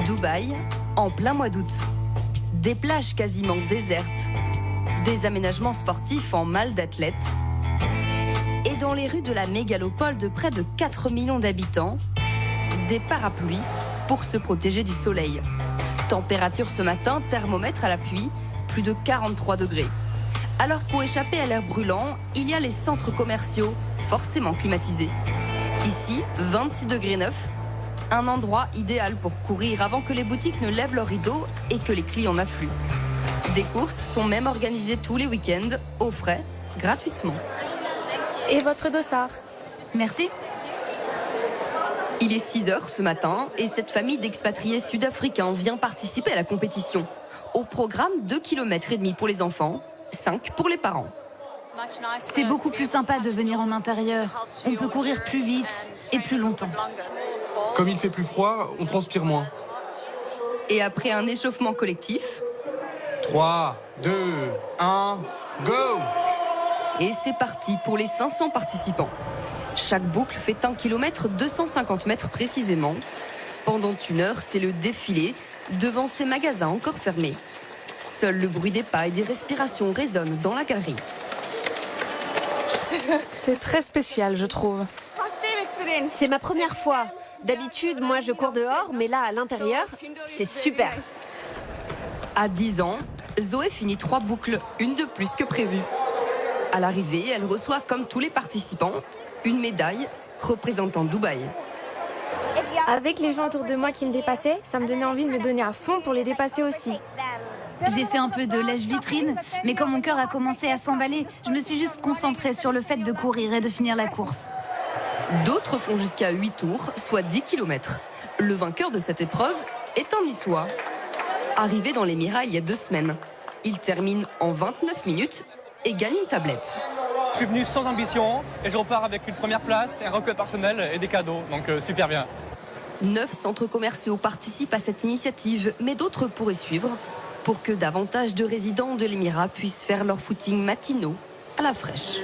Dubaï, en plein mois d'août. Des plages quasiment désertes, des aménagements sportifs en mal d'athlètes, et dans les rues de la mégalopole de près de 4 millions d'habitants, des parapluies pour se protéger du soleil. Température ce matin, thermomètre à l'appui, plus de 43 degrés. Alors pour échapper à l'air brûlant, il y a les centres commerciaux, forcément climatisés. Ici, 26 degrés 9, un endroit idéal pour courir avant que les boutiques ne lèvent leurs rideaux et que les clients affluent. Des courses sont même organisées tous les week-ends, aux frais, gratuitement. Et votre dossard? Merci. Il est 6h ce matin et cette famille d'expatriés sud-africains vient participer à la compétition. Au programme, 2,5 km pour les enfants, 5 pour les parents. C'est beaucoup plus sympa de venir en intérieur. On peut courir plus vite et plus longtemps. Comme il fait plus froid, on transpire moins. Et après un échauffement collectif... 3, 2, 1, go! Et c'est parti pour les 500 participants. Chaque boucle fait 1 km 250 mètres précisément. Pendant 1 heure, c'est le défilé devant ces magasins encore fermés. Seul le bruit des pas et des respirations résonne dans la galerie. C'est très spécial, je trouve. C'est ma première fois. D'habitude, moi, je cours dehors, mais là, à l'intérieur, c'est super. À 10 ans, Zoé finit 3 boucles, une de plus que prévu. À l'arrivée, elle reçoit, comme tous les participants, une médaille représentant Dubaï. Avec les gens autour de moi qui me dépassaient, ça me donnait envie de me donner à fond pour les dépasser aussi. J'ai fait un peu de lèche-vitrine, mais quand mon cœur a commencé à s'emballer, je me suis juste concentrée sur le fait de courir et de finir la course. D'autres font jusqu'à 8 tours, soit 10 km. Le vainqueur de cette épreuve est un Niçois. Arrivé dans l'Émirat il y a 2 semaines. Il termine en 29 minutes et gagne une tablette. Je suis venu sans ambition et je repars avec une première place, un recueil personnel et des cadeaux, donc super bien. 9 centres commerciaux participent à cette initiative, mais d'autres pourraient suivre pour que davantage de résidents de l'Émirat puissent faire leur footing matinaux à la fraîche.